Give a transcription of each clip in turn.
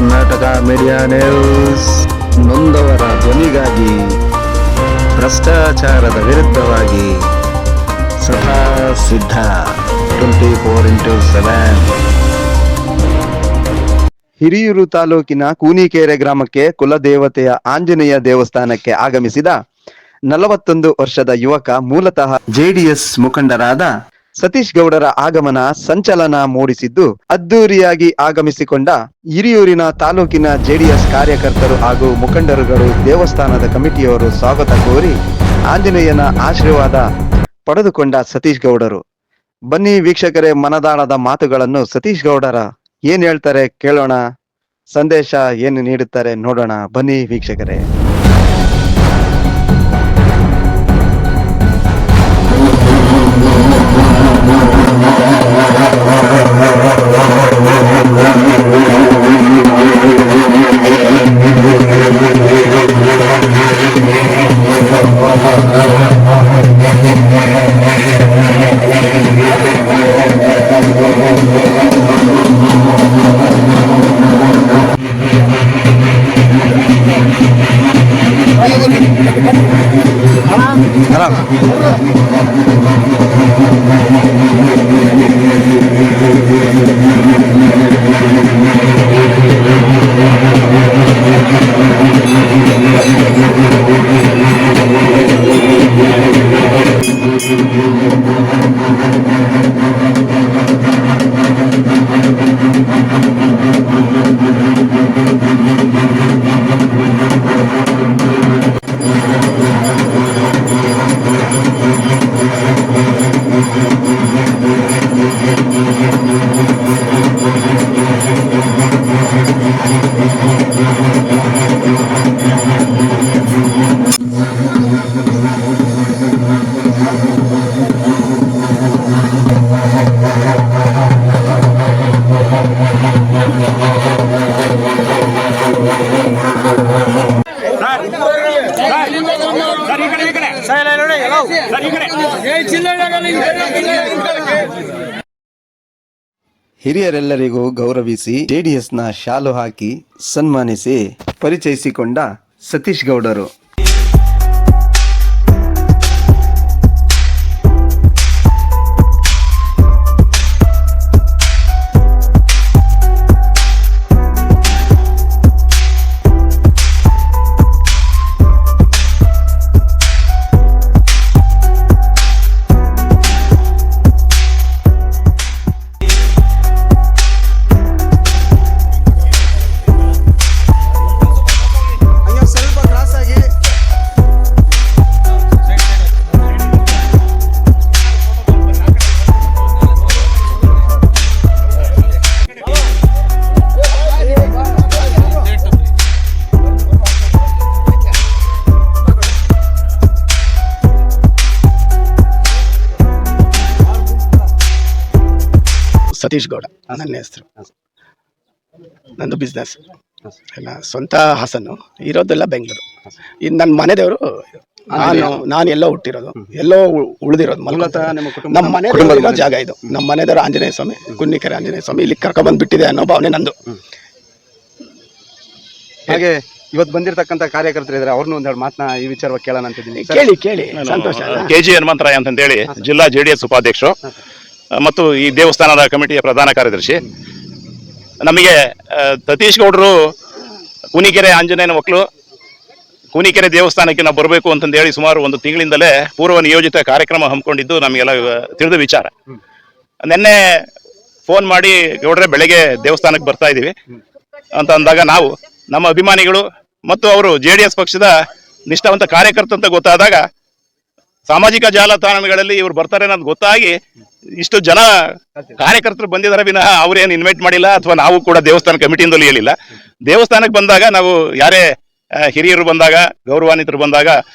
Karnataka media news ನೊಂದವರ ಧ್ವನಿಗಾಗಿ, ಭ್ರಷ್ಟಾಚಾರದ ವಿರುದ್ಧವಾಗಿ ಸದಾ ಸಿದ್ಧ 24x7. ಹಿರಿಯೂರು ತಾಲೂಕಿನ ಕೂನಿಕೆರೆ ಗ್ರಾಮಕ್ಕೆ ಕುಲದೇವತೆಯ ಆಂಜನೇಯ ದೇವಸ್ಥಾನಕ್ಕೆ ಆಗಮಿಸಿದ 41 ವರ್ಷದ ಯುವಕ, ಮೂಲತಃ ಜೆಡಿಎಸ್ ಮುಖಂಡರಾದ ಸತೀಶ್ ಗೌಡರ ಆಗಮನ ಸಂಚಲನ ಮೂಡಿಸಿದ್ದು, ಅದ್ದೂರಿಯಾಗಿ ಆಗಮಿಸಿಕೊಂಡ ಹಿರಿಯೂರಿನ ತಾಲೂಕಿನ ಜೆಡಿಎಸ್ ಕಾರ್ಯಕರ್ತರು ಹಾಗೂ ಮುಖಂಡರುಗಳು ದೇವಸ್ಥಾನದ ಕಮಿಟಿಯವರು ಸ್ವಾಗತ ಕೋರಿ ಆಂಜನೇಯನ ಆಶೀರ್ವಾದ ಪಡೆದುಕೊಂಡ ಸತೀಶ್ ಗೌಡರು. ಬನ್ನಿ ವೀಕ್ಷಕರೇ, ಮನದಾಳದ ಮಾತುಗಳನ್ನು ಸತೀಶ್ ಗೌಡರ ಏನ್ ಹೇಳ್ತಾರೆ ಕೇಳೋಣ, ಸಂದೇಶ ಏನು ನೀಡುತ್ತಾರೆ ನೋಡೋಣ. ಬನ್ನಿ ವೀಕ್ಷಕರೇ. ಹಿರಿಯರೆಲ್ಲರಿಗೂ ಗೌರವಿಸಿ ಜೆಡಿಎಸ್ನ ಶಾಲು ಹಾಕಿ ಸನ್ಮಾನಿಸಿ ಪರಿಚಯಿಸಿಕೊಂಡ ಸತೀಶ್ ಗೌಡರು. ಸತೀಶ್ ಗೌಡ ನನ್ನ ಹೆಸರು. ನಂದು ಬಿಸ್ನೆಸ್ ಎಲ್ಲ ಸ್ವಂತ ಹಾಸನ್ನು, ಇರೋದೆಲ್ಲ ಬೆಂಗಳೂರು. ಇನ್ನು ನನ್ನ ಮನೆ ದೇವರು ನಾನು ಎಲ್ಲೋ ಹುಟ್ಟಿರೋದು, ಎಲ್ಲೋ ಉಳಿದಿರೋದು. ನಮ್ಮ ಮನೆ ಜಾಗ ಇದು. ನಮ್ಮ ಮನೆ ದೇವರು ಆಂಜನೇಯ ಸ್ವಾಮಿ, ಕೂನಿಕೆರೆ ಆಂಜನೇಯ ಸ್ವಾಮಿ ಇಲ್ಲಿ ಕರ್ಕೊಂಡ್ಬಂದ್ಬಿಟ್ಟಿದೆ ಅನ್ನೋ ಭಾವನೆ ನಂದು. ಹಾಗೆ ಇವತ್ತು ಬಂದಿರತಕ್ಕಂಥ ಕಾರ್ಯಕರ್ತರು ಇದ್ದಾರೆ, ಅವ್ರನ್ನ ಒಂದೆರಡು ಮಾತನ್ನ ಈ ವಿಚಾರವಾಗಿ ಕೇಳೋಣ ಅಂತಿದ್ದೀನಿ. ಕೇಳಿ ಸಂತೋಷ. KG ಹನುಮಂತರಾಯ ಅಂತೇಳಿ ಜಿಲ್ಲಾ JDS ಉಪಾಧ್ಯಕ್ಷರು ಮತ್ತು ಈ ದೇವಸ್ಥಾನದ ಕಮಿಟಿಯ ಪ್ರಧಾನ ಕಾರ್ಯದರ್ಶಿ. ನಮಗೆ ಸತೀಶ್ ಗೌಡರು ಕೂನಿಕೆರೆ ಆಂಜನೇಯನ ಮಕ್ಕಳು, ಕೂನಿಕೆರೆ ದೇವಸ್ಥಾನಕ್ಕೆ ನಾವು ಬರಬೇಕು ಅಂತಂದೇಳಿ ಸುಮಾರು 1 ತಿಂಗಳಿಂದಲೇ ಪೂರ್ವ ನಿಯೋಜಿತ ಕಾರ್ಯಕ್ರಮ ಹಮ್ಮಿಕೊಂಡಿದ್ದು ನಮಗೆಲ್ಲ ತಿಳಿದ ವಿಚಾರ. ನಿನ್ನೆ ಫೋನ್ ಮಾಡಿ ಗೌಡ್ರೆ ಬೆಳಗ್ಗೆ ದೇವಸ್ಥಾನಕ್ಕೆ ಬರ್ತಾ ಇದ್ದೀವಿ ಅಂತ ಅಂದಾಗ, ನಾವು ನಮ್ಮ ಅಭಿಮಾನಿಗಳು ಮತ್ತು ಅವರು JDS ಪಕ್ಷದ ನಿಷ್ಠಾವಂತ ಕಾರ್ಯಕರ್ತ ಅಂತ ಗೊತ್ತಾದಾಗ, ಸಾಮಾಜಿಕ ಜಾಲತಾಣಗಳಲ್ಲಿ ಇವ್ರು ಬರ್ತಾರೆ ಅನ್ನೋದು ಗೊತ್ತಾಗಿ ಇಷ್ಟು ಜನ ಕಾರ್ಯಕರ್ತರು ಬಂದಿದ್ದಾರೆ ವಿನಃ ಅವ್ರೇನು ಇನ್ವೈಟ್ ಮಾಡಿಲ್ಲ, ಅಥವಾ ನಾವು ಕೂಡ ದೇವಸ್ಥಾನ ಕಮಿಟಿಯಿಂದಲೂ ಹೇಳಿಲ್ಲ. ದೇವಸ್ಥಾನಕ್ಕೆ ಬಂದಾಗ ನಾವು ಯಾರೇ ಹಿರಿಯರು ಬಂದಾಗ, ಗೌರವಾನ್ವಿತರು ಬಂದಾಗ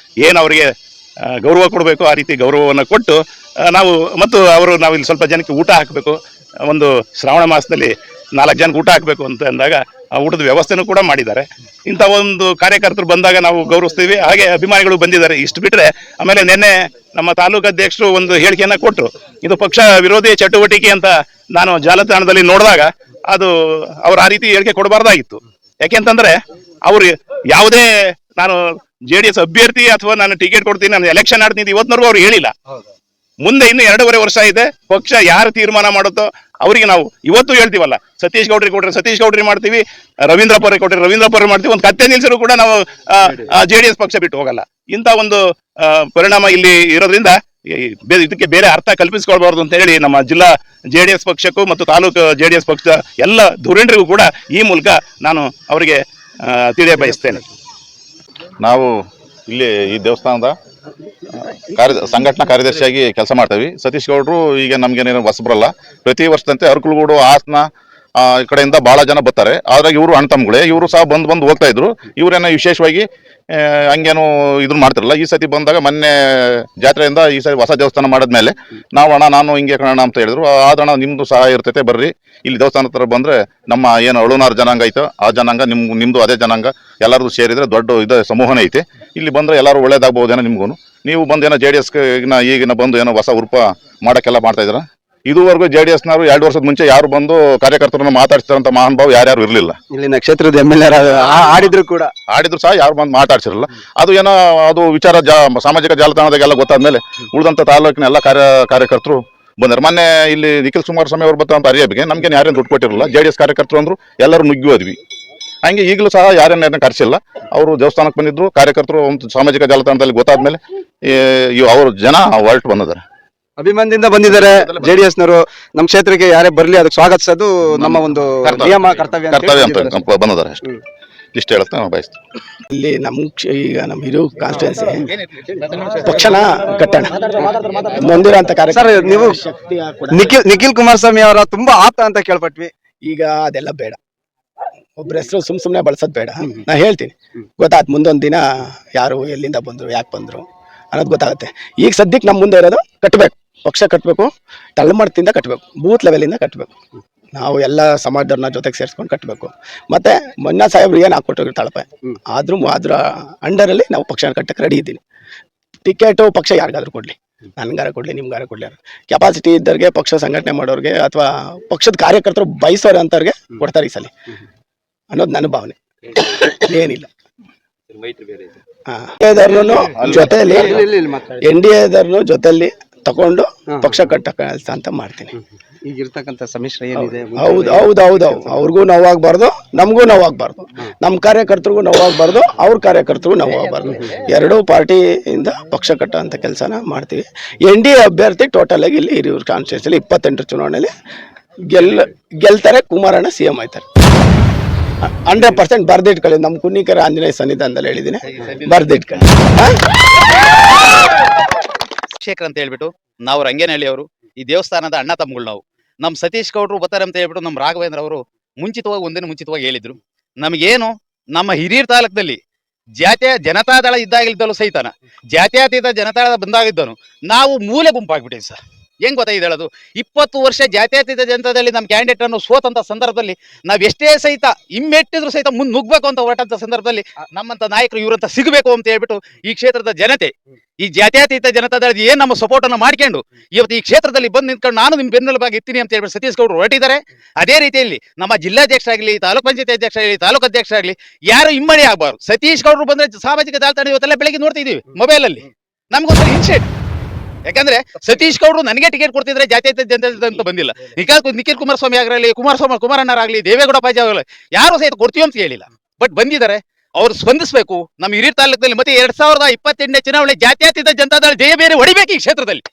ಏನು ಅವರಿಗೆ ಗೌರವ ಕೊಡಬೇಕು ಆ ರೀತಿ ಗೌರವವನ್ನು ಕೊಟ್ಟು ನಾವು ನಾವು ಇಲ್ಲಿ ಸ್ವಲ್ಪ ಜನಕ್ಕೆ ಊಟ ಹಾಕಬೇಕು. ಒಂದು ಶ್ರಾವಣ ಮಾಸದಲ್ಲಿ 4 ಜನಕ್ಕೆ ಊಟ ಹಾಕಬೇಕು ಅಂತ ಅಂದಾಗ ಆ ಊಟದ ವ್ಯವಸ್ಥೆನೂ ಕೂಡ ಮಾಡಿದ್ದಾರೆ. ಇಂಥ ಒಂದು ಕಾರ್ಯಕರ್ತರು ಬಂದಾಗ ನಾವು ಗೌರವಿಸ್ತೀವಿ. ಹಾಗೆ ಅಭಿಮಾನಿಗಳು ಬಂದಿದ್ದಾರೆ. ಇಷ್ಟು ಬಿಟ್ಟರೆ ಆಮೇಲೆ ನಿನ್ನೆ ನಮ್ಮ ತಾಲೂಕು ಅಧ್ಯಕ್ಷರು ಒಂದು ಹೇಳಿಕೆಯನ್ನು ಕೊಟ್ಟರು, ಇದು ಪಕ್ಷ ವಿರೋಧಿ ಚಟುವಟಿಕೆ ಅಂತ. ನಾನು ಜಾಲತಾಣದಲ್ಲಿ ನೋಡಿದಾಗ ಅದು ಅವ್ರು ಆ ರೀತಿ ಹೇಳಿಕೆ ಕೊಡಬಾರ್ದಾಗಿತ್ತು. ಯಾಕೆಂತಂದ್ರೆ ಅವ್ರು ಯಾವುದೇ ನಾನು JDS ಅಭ್ಯರ್ಥಿ ಅಥವಾ ನಾನು ಟಿಕೆಟ್ ಕೊಡ್ತೀನಿ, ನಾನು ಎಲೆಕ್ಷನ್ ಆಡ್ತೀನಿ ಇವತ್ತಿನವರೆಗೂ ಅವ್ರು ಹೇಳಿಲ್ಲ. ಮುಂದೆ ಇನ್ನು 2.5 ವರ್ಷ ಇದೆ. ಪಕ್ಷ ಯಾರು ತೀರ್ಮಾನ ಮಾಡುತ್ತೋ ಅವರಿಗೆ ನಾವು ಇವತ್ತು ಹೇಳ್ತೀವಲ್ಲ, ಸತೀಶ್ ಗೌಡ್ರಿಗೆ ಕೊಟ್ರೆ ಸತೀಶ್ ಗೌಡ್ರಿಗೆ ಮಾಡ್ತೀವಿ, ರವೀಂದ್ರ ಪರ್ರೆ ಕೊಟ್ರೆ ರವೀಂದ್ರ ಪರ್ರೆ ಮಾಡ್ತೀವಿ. ಒಂದು ಕತ್ತೆ ನಿಲ್ಸರು ಕೂಡ ನಾವು JDS ಪಕ್ಷ ಬಿಟ್ಟು ಹೋಗಲ್ಲ. ಇಂಥ ಒಂದು ಪರಿಣಾಮ ಇಲ್ಲಿ ಇರೋದ್ರಿಂದ ಇದಕ್ಕೆ ಬೇರೆ ಅರ್ಥ ಕಲ್ಪಿಸಿಕೊಳ್ಬಾರ್ದು ಅಂತ ಹೇಳಿ ನಮ್ಮ ಜಿಲ್ಲಾ JDS ಪಕ್ಷಕ್ಕೂ ಮತ್ತು ತಾಲೂಕು JDS ಪಕ್ಷ ಎಲ್ಲ ಧುರೀಣರಿಗೂ ಕೂಡ ಈ ಮೂಲಕ ನಾನು ಅವರಿಗೆ ತಿಳಿಯ ಬಯಸ್ತೇನೆ. ನಾವು ಇಲ್ಲಿ ಈ ದೇವಸ್ಥಾನದ ಸಂಘಟನಾ ಕಾರ್ಯದರ್ಶಿಯಾಗಿ ಕೆಲಸ ಮಾಡ್ತೀವಿ. ಸತೀಶ್ ಗೌಡ್ರು ಈಗ ನಮ್ಗೇನೇನು ಹೊಸಬ್ರಲ್ಲ. ಪ್ರತಿ ವರ್ಷದಂತೆ ಅರಕಲಗೂಡು, ಹಾಸನ ಈ ಕಡೆಯಿಂದ ಬಹಳ ಜನ ಬರ್ತಾರೆ. ಆದ್ರೆ ಇವರು ಅಣ್ಣ ತಮ್ಮಗಳೇ, ಇವರು ಸಹ ಬಂದು ಹೋಗ್ತಾ ಇದ್ರು. ಇವರೇನೋ ವಿಶೇಷವಾಗಿ ಹಂಗೇನು ಇದನ್ನ ಮಾಡ್ತಿರಲ್ಲ. ಈ ಸತಿ ಬಂದಾಗ ಮೊನ್ನೆ ಜಾತ್ರೆಯಿಂದ ಈ ಸತಿ ಹೊಸ ದೇವಸ್ಥಾನ ಮಾಡಿದ್ಮೇಲೆ ನಾವು ಅಣ್ಣ ನಾನು ಹಿಂಗೆ ಕಾಣೋಣ ಅಂತ ಹೇಳಿದ್ರು. ಆದಣ್ಣ ನಿಮ್ದು ಸಹಾಯ ಇರ್ತೈತೆ, ಬರ್ರಿ ಇಲ್ಲಿ ದೇವಸ್ಥಾನ ಹತ್ರ ಬಂದ್ರೆ ನಮ್ಮ ಏನು ಅಳುನಾರ್ ಜನಾಂಗ ಐತೋ ಆ ಜನಾಂಗ ನಿಮ್ದು ಅದೇ ಜನಾಂಗ ಎಲ್ಲರದು ಸೇರಿದ್ರೆ ದೊಡ್ಡ ಇದು ಸಮೂಹನೇ ಐತೆ. ಇಲ್ಲಿ ಬಂದ್ರೆ ಎಲ್ಲರೂ ಒಳ್ಳೇದಾಗ್ಬೋದೇನೋ ನಿಮ್ಗೂ. ನೀವು ಬಂದು ಏನೋ JDS ಈಗಿನ ಬಂದು ಏನೋ ಹೊಸ ಉರುಪ ಮಾಡೋಕ್ಕೆಲ್ಲ ಮಾಡ್ತಾ ಇದ್ರ. ಇದುವರೆಗೂ JDSನವರು 2 ವರ್ಷದ ಮುಂಚೆ ಯಾರು ಬಂದು ಕಾರ್ಯಕರ್ತರನ್ನು ಮಾತಾಡ್ತಾರಂತ ಮಹಾನ್ ಭಾವ ಯಾರ್ಯಾರು ಇರಲಿಲ್ಲ. ಇಲ್ಲಿ ನಕ್ಷತ್ರದ MLA ಆಡಿದ್ರು ಸಹ ಯಾರು ಬಂದು ಮಾತಾಡ್ಸಿರಲ್ಲ. ಅದು ಏನೋ ಅದು ವಿಚಾರ ಸಾಮಾಜಿಕ ಜಾಲತಾಣದಾಗೆಲ್ಲ ಗೊತ್ತಾದ್ಮೇಲೆ ಉಳಿದಂತ ತಾಲೂಕಿನ ಎಲ್ಲ ಕಾರ್ಯಕರ್ತರು ಬಂದರು. ಮೊನ್ನೆ ಇಲ್ಲಿ ನಿಖಿಲ್ ಕುಮಾರಸ್ವಾಮಿ ಅವ್ರು ಬರ್ತಾರಂತ ಅರಿಯಬಿಗೆ ನಮ್ಗೇನು ಯಾರೇನು ದುಡ್ಡು ಕೊಟ್ಟಿರಲಿಲ್ಲ. JDS ಕಾರ್ಯಕರ್ತರು ಅಂದ್ರು, ಎಲ್ಲರೂ ನುಗ್ಗಿ ಹೋದ್ವಿ. ಹಂಗೆ ಈಗಲೂ ಸಹ ಯಾರೇನು ಕರೆಸಿಲ್ಲ. ಅವರು ದೇವಸ್ಥಾನಕ್ಕೆ ಬಂದಿದ್ರು. ಕಾರ್ಯಕರ್ತರು ಒಂದು ಸಾಮಾಜಿಕ ಜಾಲತಾಣದಲ್ಲಿ ಗೊತ್ತಾದ್ಮೇಲೆ ಅವ್ರ ಜನ ಹೊರಟು ಬಂದಿದ್ದಾರೆ. ಅಭಿಮಾನದಿಂದ ಬಂದಿದ್ದಾರೆ JDSನವರು. ನಮ್ಮ ಕ್ಷೇತ್ರಕ್ಕೆ ಯಾರೇ ಬರ್ಲಿ ಅದಕ್ಕೆ ಸ್ವಾಗತಿಸೋದು ನಮ್ಮ ಒಂದು ನಿಯಮ, ಕರ್ತವ್ಯ ಅಂತ ಬಂದಿದ್ದಾರೆ. ಅಷ್ಟೇ ಇಷ್ಟ ಹೇಳುತ್ತೆ ನಾವು ಬಯಸ್ತೀವಿ. ಇಲ್ಲಿ ಈಗ ನಮ್ಮ ಹಿರಿಯ ಕಾನ್ಸ್ಟಿಟ್ಯೂನ್ಸಿ ಪಕ್ಷನ ಕಟ್ಟಣ ನೊಂದಿರೋ ಅಂತ ಕಾರ್ಯ. ಸರ್, ನೀವು ನಿಖಿಲ್ ಕುಮಾರಸ್ವಾಮಿ ಅವರ ತುಂಬಾ ಆಪ್ತ ಅಂತ ಕೇಳ್ಪಟ್ವಿ. ಈಗ ಅದೆಲ್ಲ ಬೇಡ. ಒಬ್ಬರ ಹೆಸರು ಸುಮ್ನೆ ಬಳಸೋದು ಬೇಡ. ನಾ ಹೇಳ್ತೀನಿ, ಗೊತ್ತಾಯ್ತು ಮುಂದೊಂದು ದಿನ ಯಾರು ಎಲ್ಲಿಂದ ಬಂದ್ರು, ಯಾಕೆ ಬಂದ್ರು ಅನ್ನೋದು ಗೊತ್ತಾಗುತ್ತೆ. ಈಗ ಸದ್ಯಕ್ಕೆ ನಮ್ಮ ಮುಂದೆ ಇರೋದು ಕಟ್ಟಬೇಕು, ಪಕ್ಷ ಕಟ್ಟಬೇಕು, ತಳಮಟ್ಟದಿಂದ ಕಟ್ಟಬೇಕು, ಬೂತ್ ಲೆವೆಲಿಂದ ಕಟ್ಟಬೇಕು. ನಾವು ಎಲ್ಲ ಸಮಾಜದವ್ರನ್ನ ಜೊತೆಗೆ ಸೇರಿಸ್ಕೊಂಡು ಕಟ್ಟಬೇಕು. ಮತ್ತೆ ಮೊನ್ನ ಸಾಹೇಬ್ರು ಏನು ಹಾಕೊಟ್ಟೋಗಿ ತಳಪೆ ಅದ್ರ ಅಂಡರಲ್ಲಿ ನಾವು ಪಕ್ಷ ಕಟ್ಟಕ್ಕೆ ರೆಡಿ ಇದ್ದೀನಿ. ಟಿಕೆಟು ಪಕ್ಷ ಯಾರಿಗಾದ್ರೂ ಕೊಡ್ಲಿ, ನನ್ಗಾರ ಕೊಡ್ಲಿ, ನಿಮ್ಗಾರ ಕೊಡ್ಲಿ, ಕೆಪಾಸಿಟಿ ಇದ್ದವ್ರಿಗೆ, ಪಕ್ಷ ಸಂಘಟನೆ ಮಾಡೋರಿಗೆ ಅಥವಾ ಪಕ್ಷದ ಕಾರ್ಯಕರ್ತರು ಬಯಸೋರು ಅಂತವ್ರಿಗೆ ಕೊಡ್ತಾರೆ ಈ ಸಲ ಅನ್ನೋದು ನನ್ನ ಭಾವನೆ. ಏನಿಲ್ಲ. ಜೊತೆಲಿ NDA ಜೊತೆಲಿ ತಗೊಂಡು ಪಕ್ಷ ಕಟ್ಟ ಕೆಲಸ ಅಂತ ಮಾಡ್ತೀನಿ. ಈಗಿರ್ತಕ್ಕಂಥ ಸಮ್ಮಿಶ್ರ ಏನಿದೆ, ಹೌದು ಅವ್ರಿಗೂ ನೋವಾಗಬಾರ್ದು, ನಮಗೂ ನೋವಾಗಬಾರ್ದು, ನಮ್ಮ ಕಾರ್ಯಕರ್ತರಿಗೂ ನೋವಾಗಬಾರ್ದು, ಅವ್ರ ಕಾರ್ಯಕರ್ತರಿಗೂ ನೋವಾಗಬಾರ್ದು. ಎರಡೂ ಪಾರ್ಟಿಯಿಂದ ಪಕ್ಷ ಕಟ್ಟ ಅಂತ ಕೆಲಸನ ಮಾಡ್ತೀವಿ. NDA ಅಭ್ಯರ್ಥಿ ಟೋಟಲ್ ಆಗಿ ಇಲ್ಲಿ ಹಿರಿಯೂರು ಕಾನ್ಸ್ಟಿಟ್ಯೂನ್ಸಿಲಿ 28 ಚುನಾವಣೆಯಲ್ಲಿ ಗೆಲ್ತಾರೆ. ಕುಮಾರಣ್ಣ CM ಆಯ್ತಾರೆ. 100% ಬರ್ದಿಟ್ಕೊಳ್ಳಿ. ನಮ್ಮ ಕುನ್ನಿಕೆರೆ ಆಂಜನೇಯ ಸನ್ನಿಧಾನದಲ್ಲಿ ಹೇಳಿದ್ದೀನಿ, ಬರ್ದಿಟ್ಕೊಳ್ಳಿ. ಶೇಖರ್ ಅಂತ ಹೇಳ್ಬಿಟ್ಟು ನಾವು ರಂಗೇನಹಳ್ಳಿ ಅವರು, ಈ ದೇವಸ್ಥಾನದ ಅಣ್ಣ ತಮ್ಮಗಳು. ನಾವು ನಮ್ಮ ಸತೀಶ್ ಗೌಡ್ರು ಬರ್ತಾರೆ ಅಂತ ಹೇಳ್ಬಿಟ್ಟು ನಮ್ಮ ರಾಘವೇಂದ್ರ ಅವರು ಮುಂಚಿತವಾಗಿ ಹೇಳಿದ್ರು. ನಮಗೇನು ನಮ್ಮ ಹಿರಿಯೂರು ತಾಲೂಕದಲ್ಲಿ ಜನತಾದಳ ಇದ್ದಾಗಿದ್ದಲು ಸಹಿತನ ಜಾತ್ಯತೀತ ಜನತಾದಳ ಬಂದಾಗಿದ್ದನು ನಾವು ಮೂಲೆ ಗುಂಪಾಗ್ಬಿಟ್ಟಿವಿ ಸರ್. ಹೆಂಗ್ ಗೊತ್ತಾಗಿದೆ ಹೇಳೋದು? 20 ವರ್ಷ ಜಾತ್ಯತೀತ ಜನತಾದಲ್ಲಿ ನಮ್ಮ ಕ್ಯಾಂಡಿಡೇಟ್ ಅನ್ನು ಸೋತಂತ ಸಂದರ್ಭದಲ್ಲಿ ನಾವ್ ಎಷ್ಟೇ ಸಹಿತ ಹಿಮ್ಮೆಟ್ಟಿದ್ರು ಸಹಿತ ಮುಂದೆ ನುಗ್ಬೇಕು ಅಂತ ಹೊರಟಂತ ಸಂದರ್ಭದಲ್ಲಿ ನಮ್ಮಂತ ನಾಯಕರು ಇವರಂತ ಸಿಗಬೇಕು ಅಂತ ಹೇಳ್ಬಿಟ್ಟು ಈ ಕ್ಷೇತ್ರದ ಜನತೆ, ಈ ಜಾತ್ಯತೀತ ಜನತಾದಳ ಏನ್ ನಮ್ಮ ಸಪೋರ್ಟ್ ಅನ್ನು ಮಾಡ್ಕೊಂಡು ಇವತ್ತು ಈ ಕ್ಷೇತ್ರದಲ್ಲಿ ಬಂದು ನಿಂತ್ಕೊಂಡು ನಾನು ನಿಮ್ ಬೆನ್ನೆಲುಬಾಗಿ ಇರ್ತೀನಿ ಅಂತ ಹೇಳ್ಬಿಟ್ಟು ಸತೀಶ್ ಗೌಡ್ರು ಹೊರಟಿದ್ದಾರೆ. ಅದೇ ರೀತಿಯಲ್ಲಿ ನಮ್ಮ ಜಿಲ್ಲಾಧ್ಯಕ್ಷರಾಗ್ಲಿ, ತಾಲೂಕ್ ಪಂಚಾಯತ್ ಅಧ್ಯಕ್ಷರಾಗಲಿ, ತಾಲೂಕು ಅಧ್ಯಕ್ಷರಾಗ್ಲಿ ಯಾರು ಹಿಮ್ಮಡಿ ಆಗ್ಬಾರ್ದು. ಸತೀಶ್ ಗೌಡ್ರು ಬಂದ್ರೆ ಸಾಮಾಜಿಕ ಜಾಲತಾಣ ಇವತ್ತೆಲ್ಲ ಬೆಳಗ್ಗೆ ನೋಡ್ತಿದೀವಿ ಮೊಬೈಲ್ ಅಲ್ಲಿ, ನಮ್ಗೊಂದು ಇನ್ಸೆಟ್. ಯಾಕಂದ್ರೆ ಸತೀಶ್ ಗೌಡ್ರು ನನಗೆ ಟಿಕೆಟ್ ಕೊಡ್ತಿದ್ರೆ ಜಾತ್ಯತೀತ ಜನತಾ ಅಂತ ಬಂದಿಲ್ಲ. ನಿಖಿಲ್ ಕುಮಾರಸ್ವಾಮಿ ಆಗಲಿ, ಕುಮಾರಣ್ಣರಾಗ್ಲಿ, ದೇವೇಗೌಡ ಪಾಜಿ ಆಗಲಿ ಯಾರು ಸಹಿತ ಕೊಡ್ತೀವಿ ಅಂತ ಹೇಳಿಲ್ಲ. ಬಟ್ ಬಂದಿದ್ದಾರೆ, ಅವ್ರು ಸ್ಪಂದಿಸಬೇಕು. ನಮ್ಮ ಹಿರಿಯೂರು ತಾಲೂಕಲ್ಲಿ ಮತ್ತೆ 2028 ಚುನಾವಣೆ ಜಾತ್ಯತೀತ ಜನತಾದಳ ಜಯ ಬೇರೆ ಹೊಡಿಬೇಕು ಈ ಕ್ಷೇತ್ರದಲ್ಲಿ.